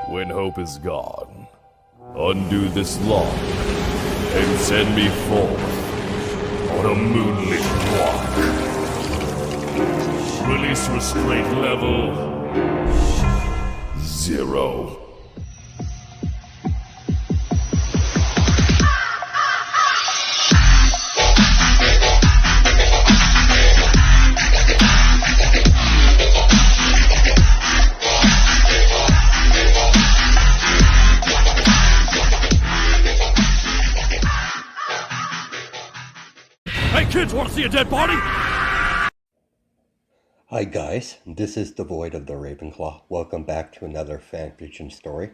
When hope is gone, undo this lock and send me forth on a moonlit walk. Release restraint level 0. Hey kids, wanna see a dead body? Hi guys, this is Devoid of the Ravenclaw. Welcome back to another fanfiction story.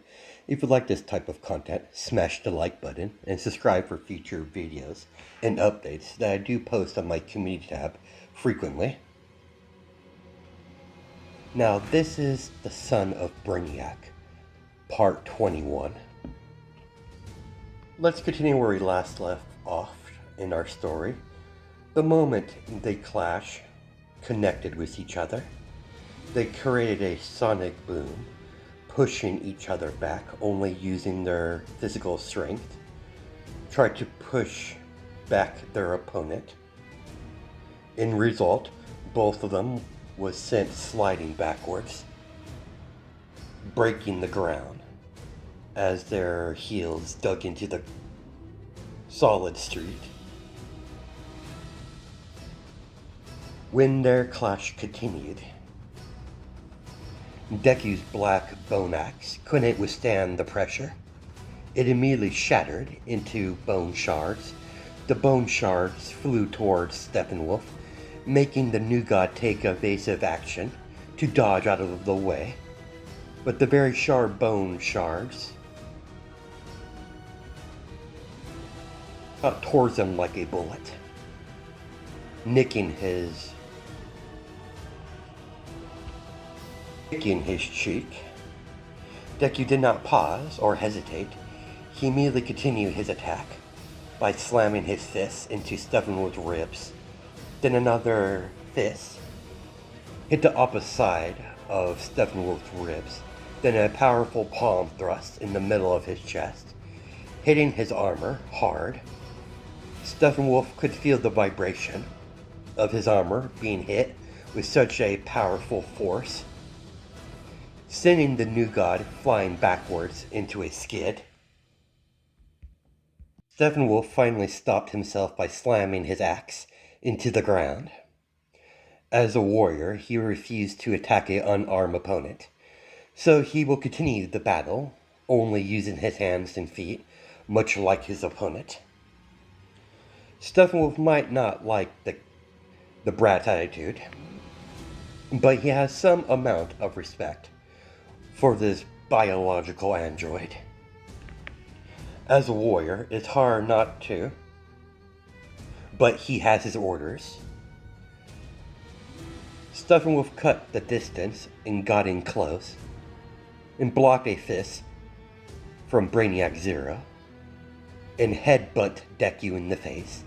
If you like this type of content, smash the like button and subscribe for future videos and updates that I do post on my community tab frequently. Now this is The Son of Brainiac, part 21. Let's continue where we last left off in our story. The moment they clash, connected with each other, they created a sonic boom, pushing each other back, only using their physical strength, tried to push back their opponent. In result, both of them was sent sliding backwards, breaking the ground as their heels dug into the solid street. When their clash continued, Deku's black bone axe couldn't withstand the pressure. It immediately shattered into bone shards. The bone shards flew towards Steppenwolf, making the new god take evasive action to dodge out of the way. But the very sharp bone shards cut towards him like a bullet, nicking his cheek. Deku did not pause or hesitate. He immediately continued his attack by slamming his fist into Steppenwolf's ribs. Then another fist hit the opposite side of Steppenwolf's ribs. Then a powerful palm thrust in the middle of his chest, hitting his armor hard. Steppenwolf could feel the vibration of his armor being hit with such a powerful force, sending the new god flying backwards into a skid. Steppenwolf finally stopped himself by slamming his axe into the ground. As a warrior, he refused to attack an unarmed opponent, so he will continue the battle, only using his hands and feet, much like his opponent. Steppenwolf might not like the brat attitude, but he has some amount of respect for this biological android. As a warrior, it's hard not to, but he has his orders. Steppenwolf cut the distance and got in close, and blocked a fist from Brainiac 0, and headbutt Deku in the face.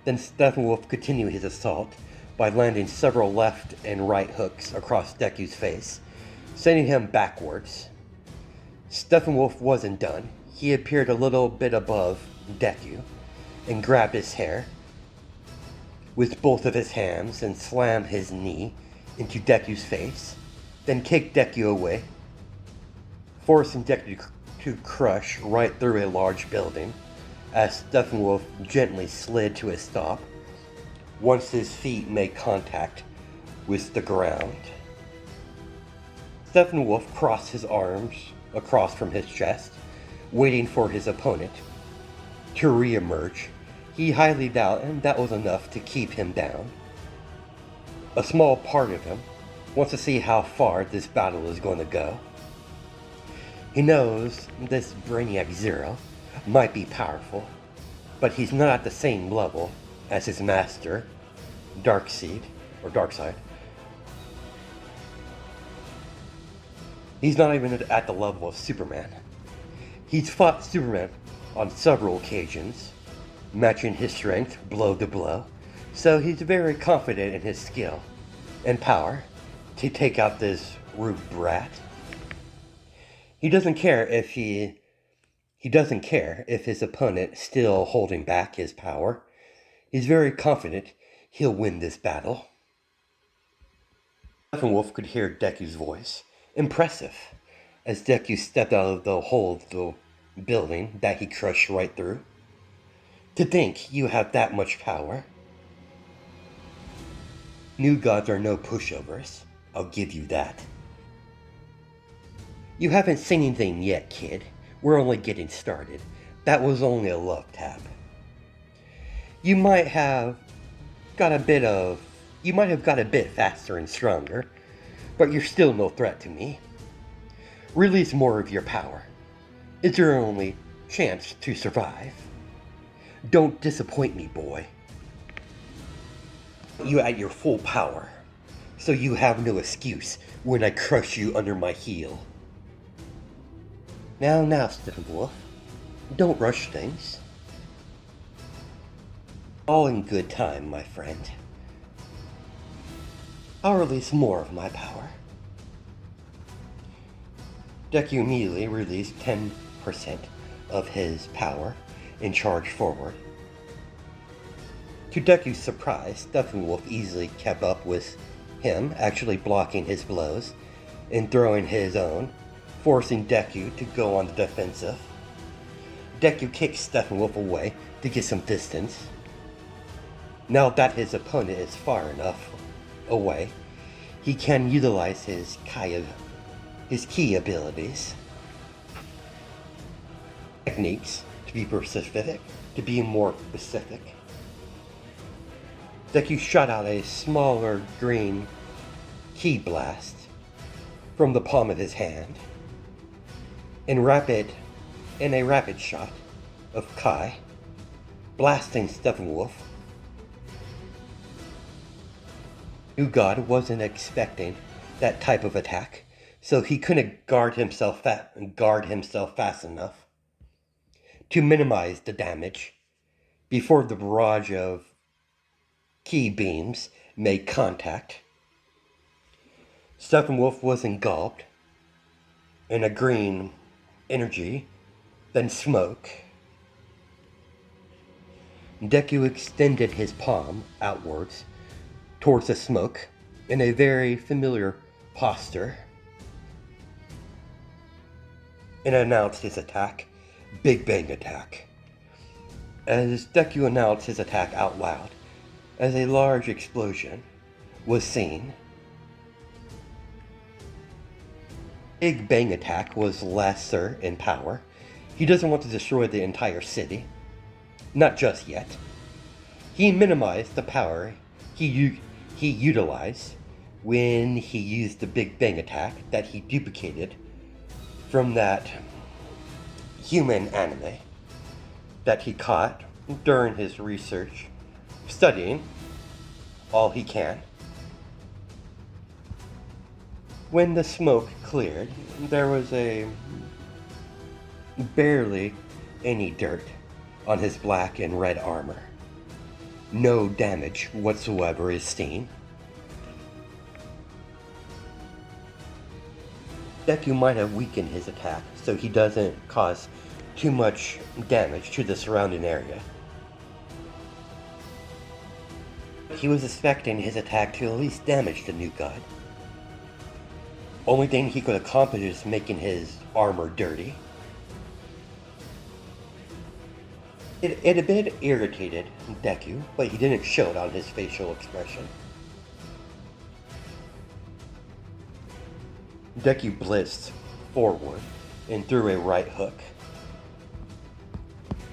Then Steppenwolf continued his assault by landing several left and right hooks across Deku's face, sending him backwards. Steppenwolf wasn't done. He appeared a little bit above Deku and grabbed his hair with both of his hands and slammed his knee into Deku's face, then kicked Deku away, forcing Deku to crush right through a large building as Steppenwolf gently slid to a stop once his feet made contact with the ground. Steppenwolf crossed his arms across from his chest, waiting for his opponent to re-emerge. He highly doubted that was enough to keep him down. A small part of him wants to see how far this battle is going to go. He knows this Brainiac 0 might be powerful, but he's not at the same level as his master, Darkseid. He's not even at the level of Superman. He's fought Superman on several occasions, matching his strength blow to blow, so he's very confident in his skill and power to take out this rude brat. He doesn't care if he doesn't care if his opponent still holding back his power. He's very confident he'll win this battle. Steppenwolf could hear Deku's voice. Impressive, as Deku stepped out of the hole of the building that he crushed right through. To think you have that much power. New gods are no pushovers, I'll give you that. You haven't seen anything yet, kid. We're only getting started. That was only a love tap. You might have got a bit faster and stronger, but you're still no threat to me. Release more of your power. It's your only chance to survive. Don't disappoint me, boy. You at your full power, so you have no excuse when I crush you under my heel. Now, Steppenwolf, don't rush things. All in good time, my friend. I'll release more of my power. Deku immediately released 10% of his power and charged forward. To Deku's surprise, Steppenwolf easily kept up with him, actually blocking his blows and throwing his own, forcing Deku to go on the defensive. Deku kicks Steppenwolf away to get some distance. Now that his opponent is far enough away, he can utilize his key abilities, techniques to be more specific. Deku shot out a smaller green ki blast from the palm of his hand in a rapid shot of Kai, blasting Steppenwolf. New God wasn't expecting that type of attack, so he couldn't guard himself fast enough to minimize the damage before the barrage of ki beams made contact. Steppenwolf was engulfed in a green energy, then smoke. Deku extended his palm outwards towards the smoke in a very familiar posture and announced his attack, Big Bang Attack. As Deku announced his attack out loud, as a large explosion was seen. Big Bang Attack was lesser in power. He doesn't want to destroy the entire city. Not just yet. He minimized the power he utilized when he used the Big Bang Attack that he duplicated from that human anime that he caught during his research, studying all he can. When the smoke cleared, there was barely any dirt on his black and red armor. No damage whatsoever is seen. Deku might have weakened his attack so he doesn't cause too much damage to the surrounding area. He was expecting his attack to at least damage the new god. Only thing he could accomplish is making his armor dirty. It a bit irritated Deku, but he didn't show it on his facial expression. Deku blitzed forward and threw a right hook.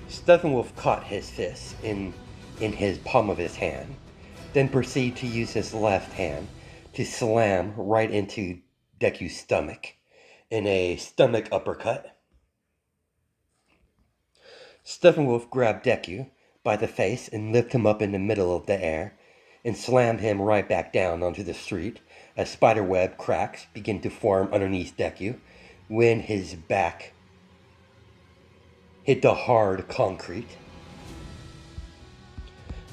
Steppenwolf caught his fist in his palm of his hand, then proceeded to use his left hand to slam right into Deku's stomach in a stomach uppercut. Steppenwolf grabbed Deku by the face and lifted him up in the middle of the air and slammed him right back down onto the street as spiderweb cracks begin to form underneath Deku when his back hit the hard concrete.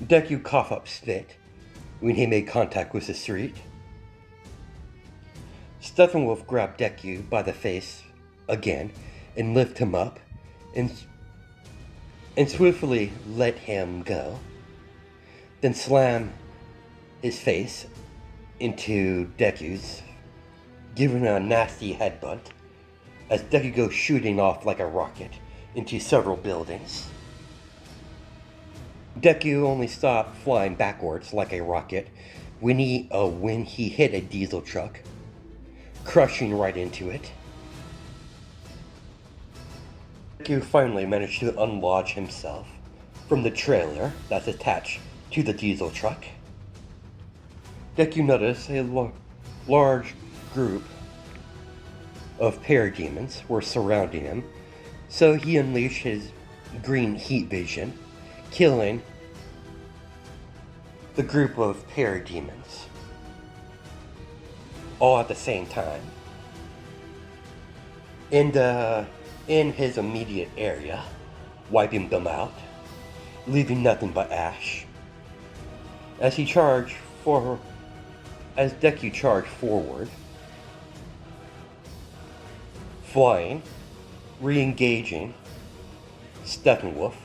Deku coughed up spit when he made contact with the street. Steppenwolf grabbed Deku by the face again and lift him up and swiftly let him go, then slam his face into Deku's, giving him a nasty headbutt as Deku goes shooting off like a rocket into several buildings. Deku only stopped flying backwards like a rocket when he hit a diesel truck, crushing right into it. Deku finally managed to unlodge himself from the trailer that's attached to the diesel truck. Deku noticed a large group of parademons were surrounding him, so he unleashed his green heat vision, killing the group of parademons all at the same time. In his immediate area, wiping them out, leaving nothing but ash. As Deku charged forward, flying, re-engaging Steppenwolf.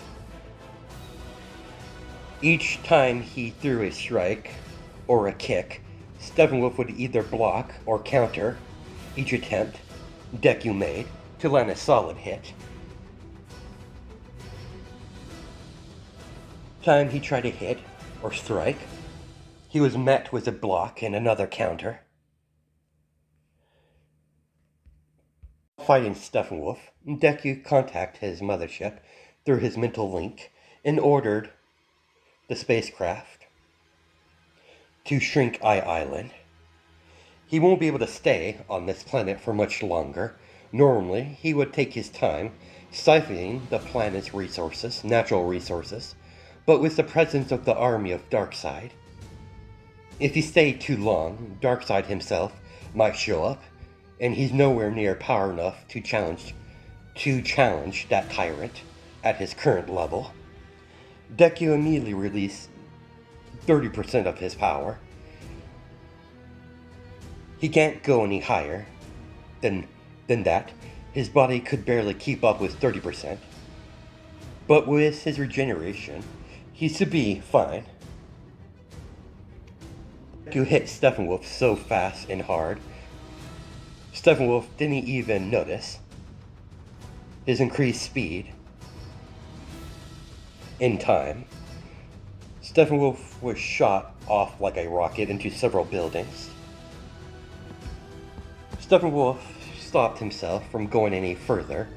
Each time he threw a strike or a kick, Steppenwolf would either block or counter each attempt Deku made to land a solid hit. Time he tried to hit or strike, he was met with a block and another counter. Fighting Steppenwolf, Deku contacted his mothership through his mental link and ordered the spacecraft to shrink Eye Island. He won't be able to stay on this planet for much longer. Normally, he would take his time siphoning the planet's resources, natural resources, but with the presence of the army of Darkseid, if he stayed too long, Darkseid himself might show up, and he's nowhere near power enough to challenge that tyrant at his current level. Deku immediately released 30% of his power. He can't go any higher than that. His body could barely keep up with 30%. But with his regeneration, he should be fine. Deku hit Steppenwolf so fast and hard, Steppenwolf didn't even notice his increased speed. In time, Steppenwolf was shot off like a rocket into several buildings. Steppenwolf stopped himself from going any further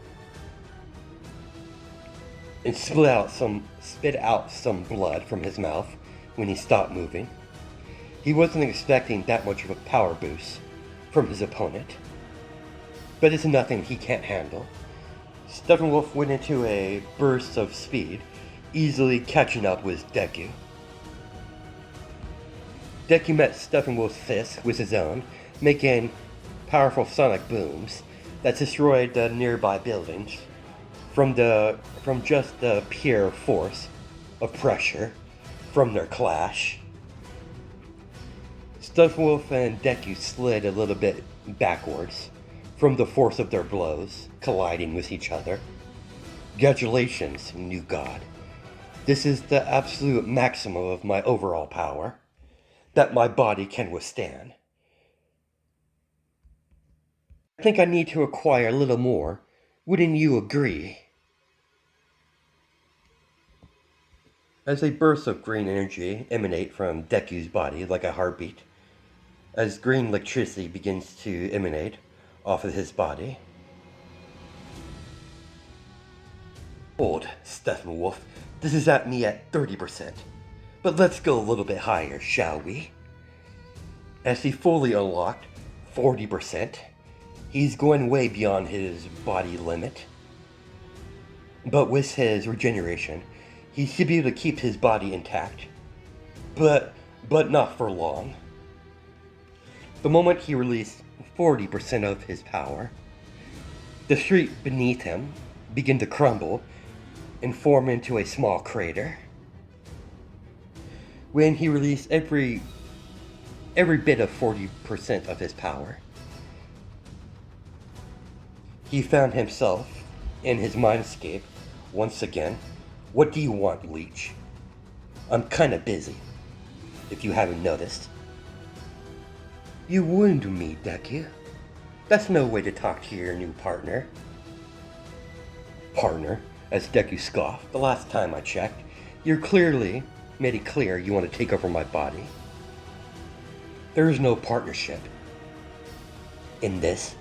and spit out some blood from his mouth when he stopped moving. He wasn't expecting that much of a power boost from his opponent, but it's nothing he can't handle. Steppenwolf went into a burst of speed, easily catching up with Deku. Deku met Steppenwolf's fist with his own, making powerful sonic booms that destroyed the nearby buildings from just the pure force of pressure from their clash. Steppenwolf and Deku slid a little bit backwards from the force of their blows, colliding with each other. Congratulations, new god. This is the absolute maximum of my overall power that my body can withstand. I think I need to acquire a little more. Wouldn't you agree? As a burst of green energy emanate from Deku's body like a heartbeat, as green electricity begins to emanate off of his body. Hold, Steppenwolf, this is at me at 30%, but let's go a little bit higher, shall we? As he fully unlocked 40%, he's going way beyond his body limit. But with his regeneration, he should be able to keep his body intact, but not for long. The moment he released 40% of his power, the street beneath him began to crumble and form into a small crater. When he released every bit of 40% of his power, He found himself in his mindscape once again. What do you want, Leech? I'm kinda busy, if you haven't noticed. You wound me, Deku. That's no way to talk to your new partner. Partner, as Deku scoffed, the last time I checked, you clearly made it clear you want to take over my body. There is no partnership in this.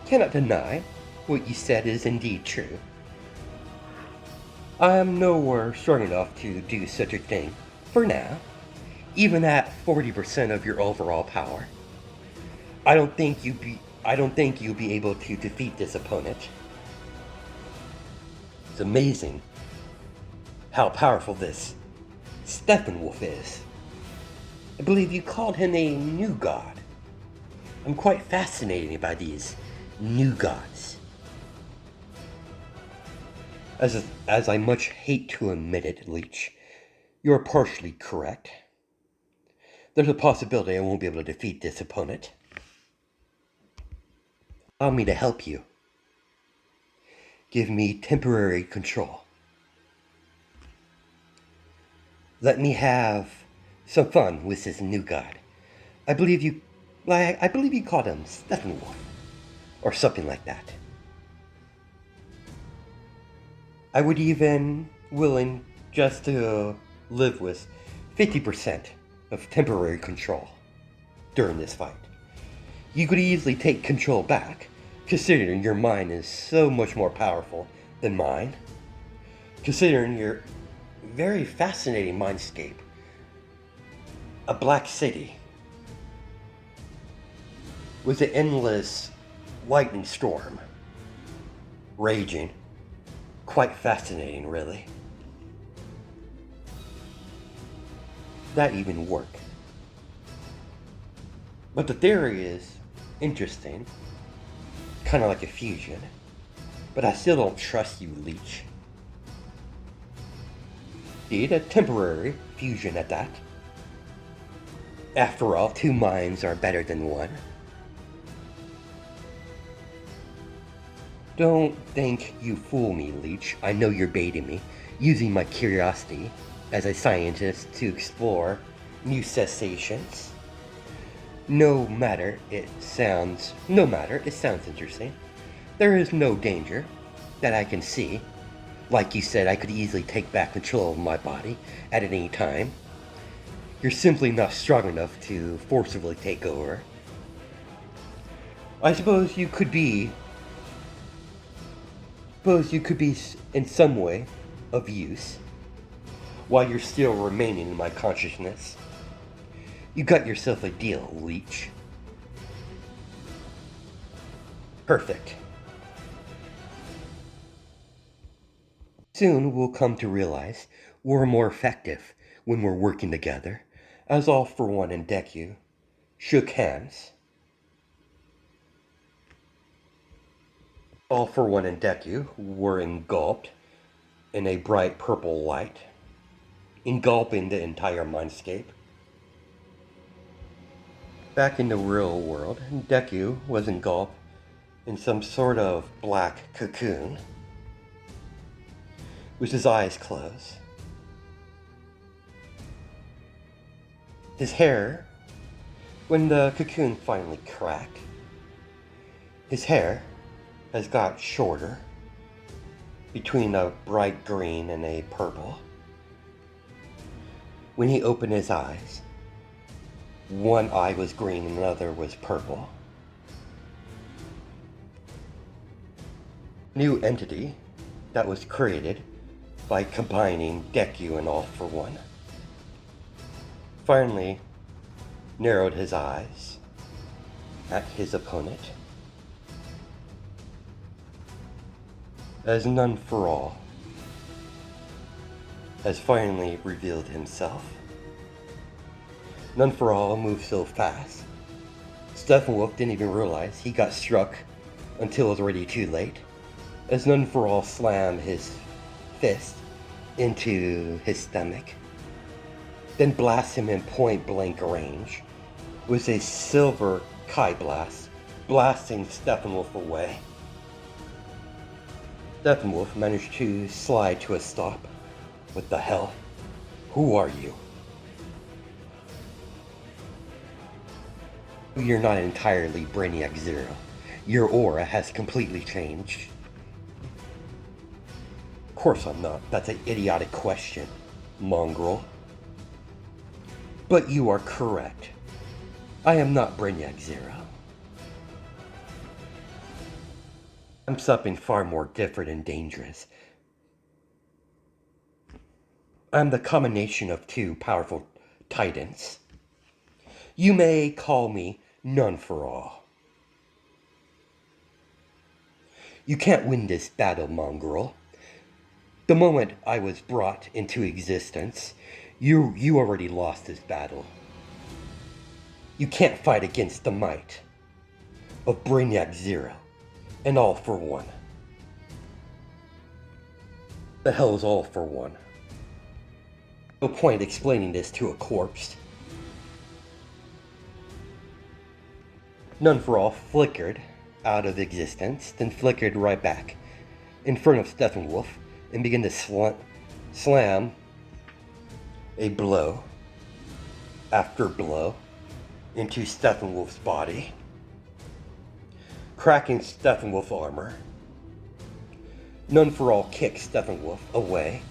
Cannot deny what you said is indeed true. I am nowhere strong enough to do such a thing, for now, even at 40% of your overall power. I don't think you'll be able to defeat this opponent. It's amazing how powerful this Steppenwolf is. I believe you called him a new god. I'm quite fascinated by these new gods. As I much hate to admit it, Leech, you're partially correct. There's a possibility I won't be able to defeat this opponent. Allow me to help you. Give me temporary control. Let me have some fun with this new god. I believe you called him Steppenwolf, or something like that. I would even willing just to live with 50% of temporary control during this fight. You could easily take control back, considering your mind is so much more powerful than mine. Considering your very fascinating mindscape. A black city with an endless lightning storm raging. Quite fascinating, really. That even work. But the theory is interesting, kind of like a fusion, but I still don't trust you, Leech. Indeed, a temporary fusion at that. After all, two minds are better than one. Don't think you fool me, Leech. I know you're baiting me, using my curiosity as a scientist to explore new sensations. No matter, it sounds interesting. There is no danger that I can see. Like you said, I could easily take back control of my body at any time. You're simply not strong enough to forcibly take over. I suppose you could be in some way of use while you're still remaining in my consciousness. You got yourself a deal, Leech. Perfect. Soon we'll come to realize we're more effective when we're working together, as All For One and Deku shook hands. All For One and Deku were engulfed in a bright purple light, engulfing the entire mindscape. Back in the real world, Deku was engulfed in some sort of black cocoon, with his eyes closed. His hair, when the cocoon finally cracked, his hair has got shorter, between a bright green and a purple. When he opened his eyes, one eye was green and another was purple. New entity that was created by combining Deku and All For One finally narrowed his eyes at his opponent. As None For All has finally revealed himself. None For All moved so fast, Steppenwolf didn't even realize he got struck until it was already too late, as None For All slammed his fist into his stomach, then blasted him in point blank range with a silver Kai blast blasting Steppenwolf away. Steppenwolf managed to slide to a stop. What the hell? Who are you? You're not entirely Brainiac Zero. Your aura has completely changed. Of course I'm not. That's an idiotic question, mongrel. But you are correct. I am not Brainiac Zero. I'm something far more different and dangerous. I'm the combination of two powerful titans. You may call me None for All. You can't win this battle, mongrel. The moment I was brought into existence, you already lost this battle. You can't fight against the might of Brainiac Zero and All for One. The hell is All for One? No point explaining this to a corpse. None for All flickered out of existence, then flickered right back in front of Steppenwolf and began to slam a blow after blow into Steppenwolf's body, cracking Steppenwolf's armor. None for All kicked Steppenwolf away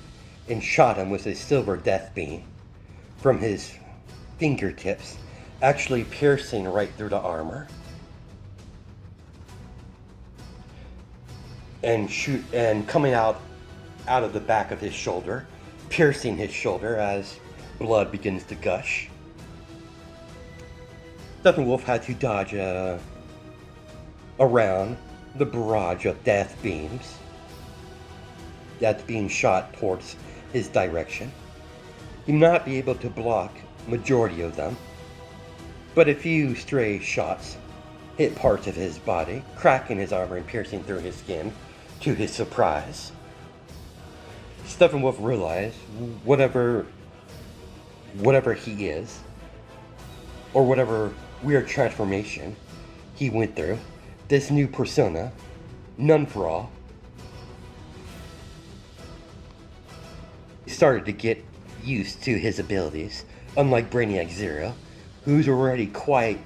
and shot him with a silver death beam from his fingertips, actually piercing right through the armor and coming out of the back of his shoulder, piercing his shoulder as blood begins to gush. Steppenwolf had to dodge around the barrage of death beams that's being shot towards his direction. He may not be able to block majority of them, but a few stray shots hit parts of his body, cracking his armor and piercing through his skin. To his surprise, Steppenwolf realized whatever he is, or whatever weird transformation he went through, this new persona, None for All, he started to get used to his abilities, unlike Brainiac Zero, who's already quite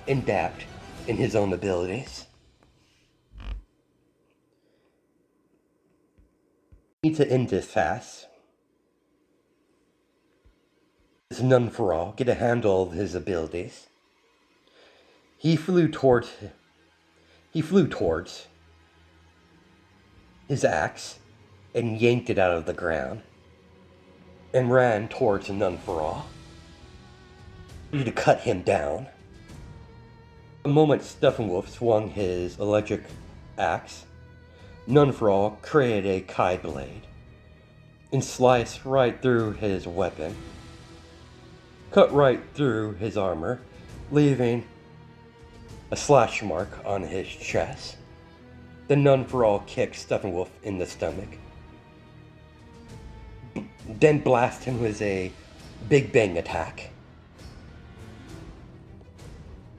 adept in his own abilities. Need to end this fast. This None for All get a handle of his abilities. He flew towards his axe and yanked it out of the ground and ran towards None for All, ready to cut him down. The moment Steppenwolf swung his electric axe, None for All created a Kai blade and sliced right through his weapon, cut right through his armor, leaving a slash mark on his chest. Then None for All kicked Steppenwolf in the stomach, then blast him with a Big Bang attack.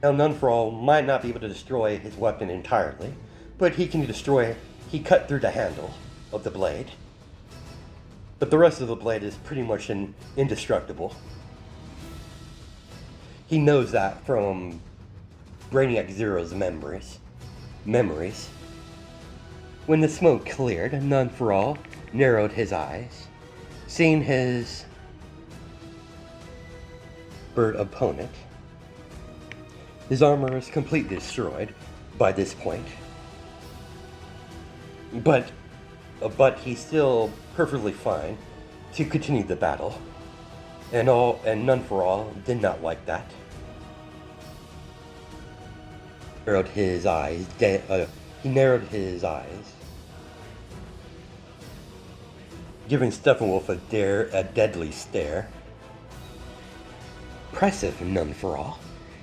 Now None for All might not be able to destroy his weapon entirely, but he cut through the handle of the blade. But the rest of the blade is pretty much indestructible. He knows that from Brainiac Zero's memories. When the smoke cleared, None for All narrowed his eyes, seeing his bird opponent. His armor is completely destroyed by this point. But he's still perfectly fine to continue the battle. And None for All did not like that. He narrowed his eyes, giving Steppenwolf a deadly stare. Impressive, None for All.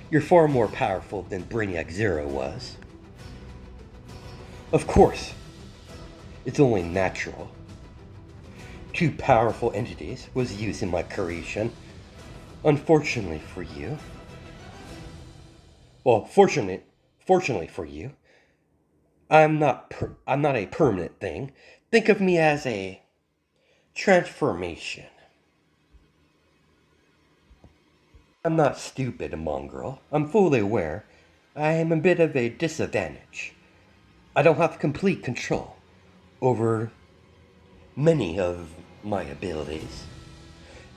You're far more powerful than Brainiac Zero was. Of course, it's only natural. Two powerful entities was used in my creation. Unfortunately for you. Well, Fortunately for you, I'm not a permanent thing. Think of me as a transformation. I'm not stupid, mongrel. I'm fully aware I am a bit of a disadvantage. I don't have complete control over many of my abilities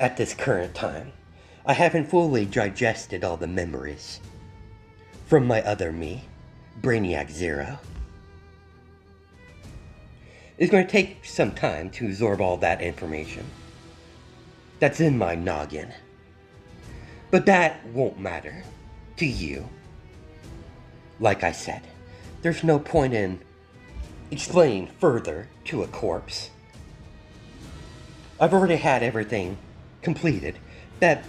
at this current time. I haven't fully digested all the memories from my other me, Brainiac Zero. It's going to take some time to absorb all that information that's in my noggin. But that won't matter to you. Like I said, there's no point in explaining further to a corpse. I've already had everything completed that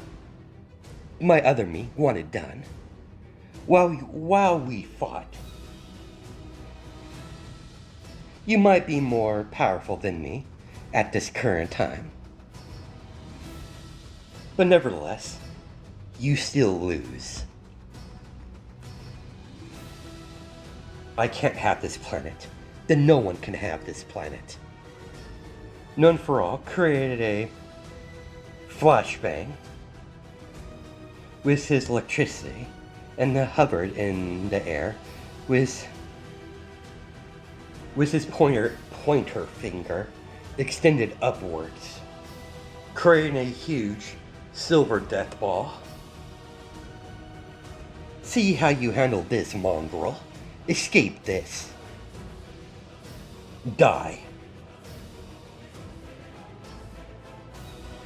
my other me wanted done while we fought. You might be more powerful than me at this current time. But nevertheless, you still lose. I can't have this planet. Then no one can have this planet. None for All created a flashbang with his electricity and hovered in the air with his pointer finger extended upwards, creating a huge silver death ball. See how you handle this, mongrel. Escape this. Die.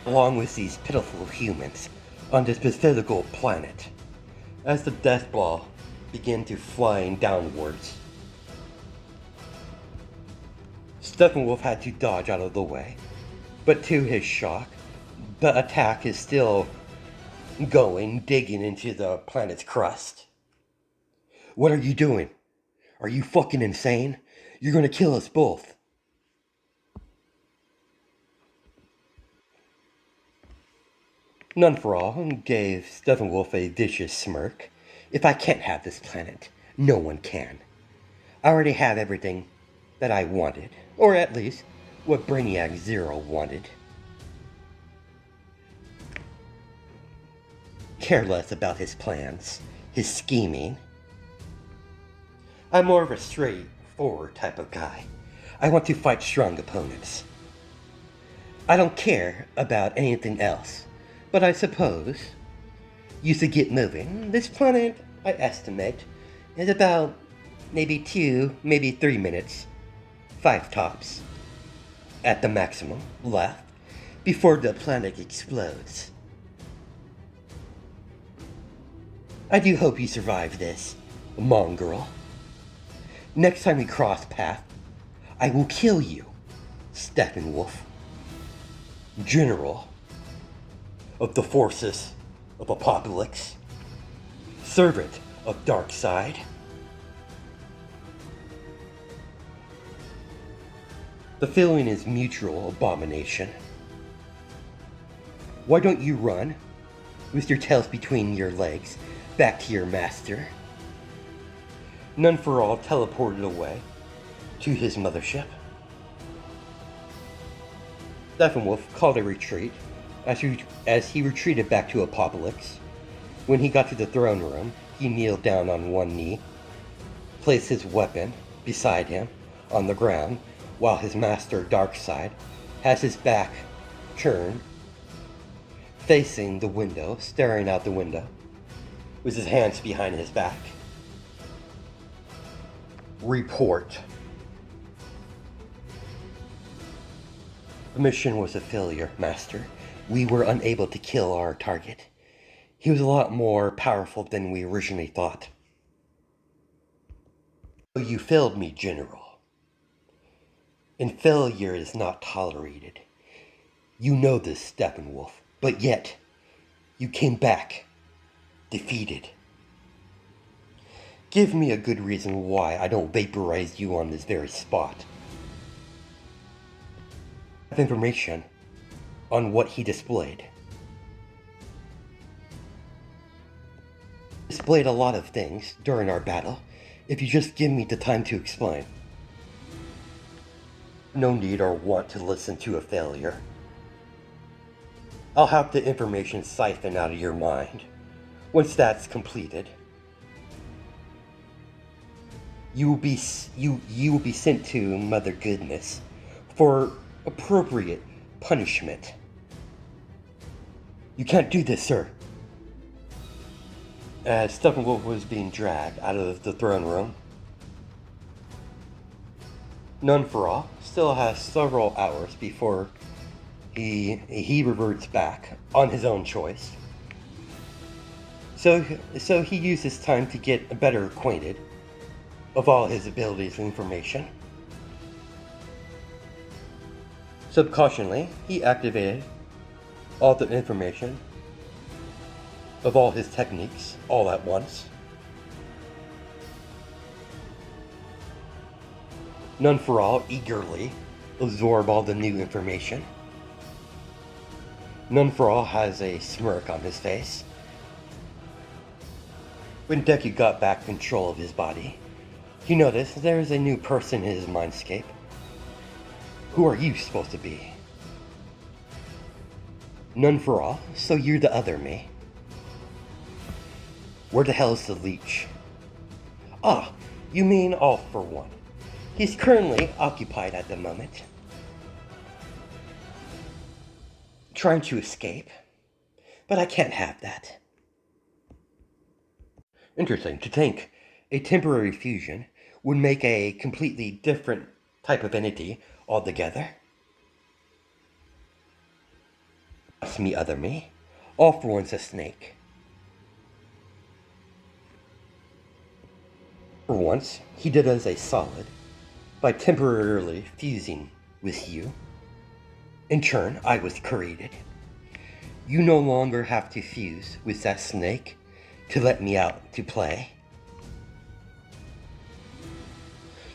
Along with these pitiful humans on this pathetical planet, as the death ball began to flying downwards. Steppenwolf had to dodge out of the way, but to his shock, the attack is still going, digging into the planet's crust. What are you doing? Are you fucking insane? You're gonna kill us both. None for All gave Steppenwolf a vicious smirk. If I can't have this planet, no one can. I already have everything that I wanted, or at least what Brainiac Zero wanted. Care less about his plans, his scheming. I'm more of a straightforward type of guy. I want to fight strong opponents. I don't care about anything else, but I suppose you should get moving. This planet, I estimate, is about maybe 2, maybe 3 minutes, 5 tops, at the maximum, left, before the planet explodes. I do hope you survive this, mongrel. Next time we cross paths, I will kill you, Steppenwolf, General of the Forces of Apocalypse, Servant of Darkseid. The feeling is mutual, Abomination. Why don't you run, with your tails between your legs, back to your master? None for All teleported away to his mothership. Steppenwolf called a retreat as he retreated back to Apocalypse. When he got to the throne room, he kneeled down on one knee, placed his weapon beside him on the ground, while his master Darkseid has his back turned, facing the window, staring out the window, with his hands behind his back. Report. The mission was a failure, Master. We were unable to kill our target. He was a lot more powerful than we originally thought. You failed me, General. And failure is not tolerated. You know this, Steppenwolf, but yet, you came back, defeated. Give me a good reason why I don't vaporize you on this very spot. I have information on what he displayed. Displayed a lot of things during our battle, if you just give me the time to explain. No need or want to listen to a failure. I'll have the information siphoned out of your mind. Once that's completed, you will be sent to Mother Goodness for appropriate punishment. You can't do this, sir. As Steppenwolf was being dragged out of the throne room, None for All still has several hours before he reverts back on his own choice. So he uses time to get better acquainted of all his abilities and information. Subconsciously, he activated all the information of all his techniques all at once. None for All eagerly absorb all the new information. None for All has a smirk on his face. When Deku got back control of his body, he noticed there is a new person in his mindscape. Who are you supposed to be? None for All, so you're the other me. Where the hell is the leech? Ah, you mean All for One. He's currently occupied at the moment, trying to escape, but I can't have that. Interesting to think a temporary fusion would make a completely different type of entity altogether. Trust me, other me. All for One's a snake. For once, he did us a solid by temporarily fusing with you. In turn, I was created. You no longer have to fuse with that snake to let me out to play.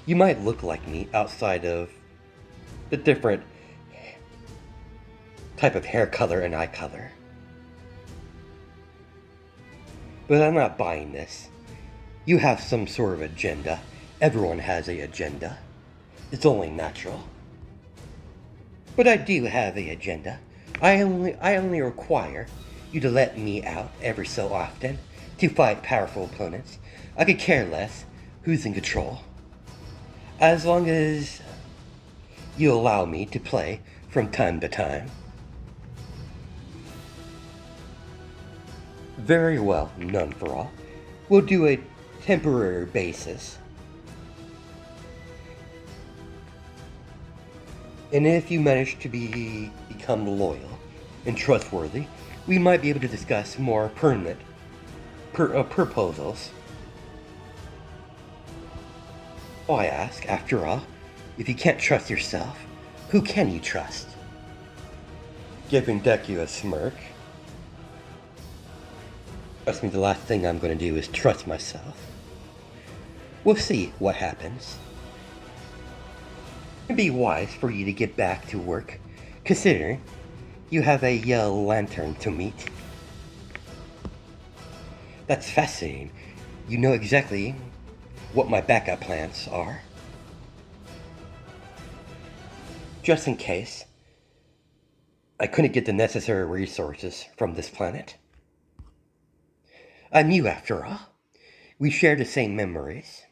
You might look like me outside of the different type of hair color and eye color. But I'm not buying this. You have some sort of agenda. Everyone has an agenda. It's only natural. But I do have an agenda. I only require you to let me out every so often to fight powerful opponents. I could care less who's in control, as long as you allow me to play from time to time. Very well, None for All. We'll do a temporary basis. And if you manage to become loyal and trustworthy, we might be able to discuss more permanent proposals. Oh, I ask, after all, if you can't trust yourself, who can you trust? Giving Deku a smirk. Trust me, the last thing I'm going to do is trust myself. We'll see what happens. It'd be wise for you to get back to work, considering you have a yellow lantern to meet. That's fascinating. You know exactly what my backup plans are. Just in case I couldn't get the necessary resources from this planet. I'm you, after all. We share the same memories.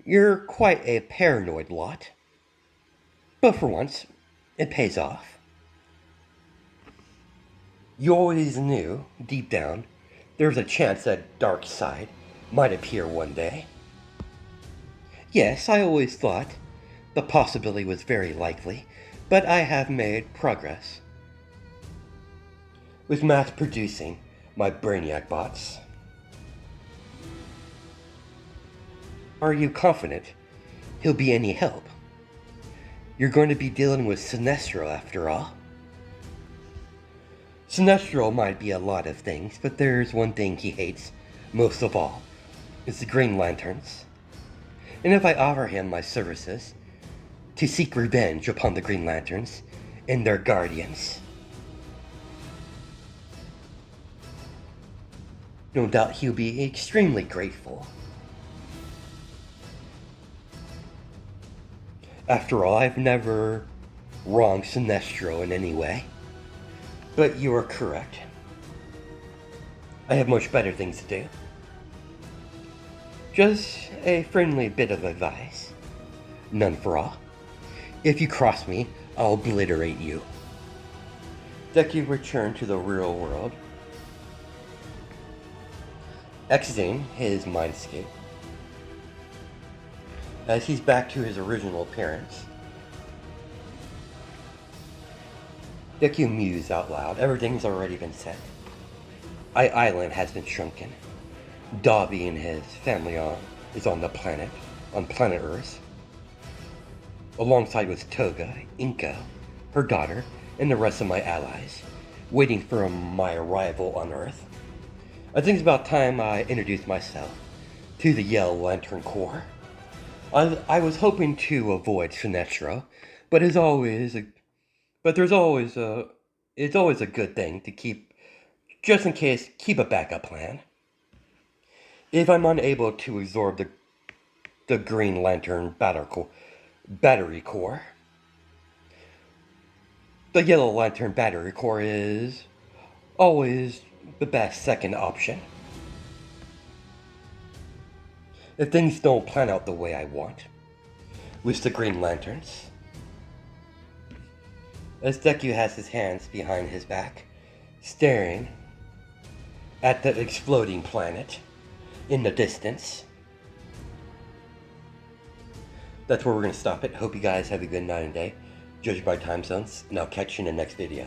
You're quite a paranoid lot. But for once, it pays off. You always knew, deep down, there was a chance that dark side might appear one day. Yes, I always thought the possibility was very likely, but I have made progress with mass producing my brainiac bots. Are you confident he'll be any help? You're going to be dealing with Sinestro after all. Sinestro might be a lot of things, but there's one thing he hates most of all. It's the Green Lanterns. And if I offer him my services to seek revenge upon the Green Lanterns and their guardians, no doubt he'll be extremely grateful. After all, I've never wronged Sinestro in any way. But you are correct. I have much better things to do. Just a friendly bit of advice. None for all. If you cross me, I'll obliterate you. Deku returned to the real world, exiting his mindscape. As he's back to his original appearance, Deku mused out loud. Everything's already been said. Island has been shrunken. Dobby and his family is on planet Earth, alongside with Toga, Inka, her daughter, and the rest of my allies, waiting for my arrival on Earth. I think it's about time I introduced myself to the Yellow Lantern Corps. I was hoping to avoid Sinestro, but it's always a good thing to keep, just in case, keep a backup plan. If I'm unable to absorb the Green Lantern battery core, the Yellow Lantern battery core is always the best second option. If things don't plan out the way I want, with the Green Lanterns, as Deku has his hands behind his back, staring at the exploding planet in the distance. That's where we're going to stop it. Hope you guys have a good night and day, judged by time zones, and I'll catch you in the next video.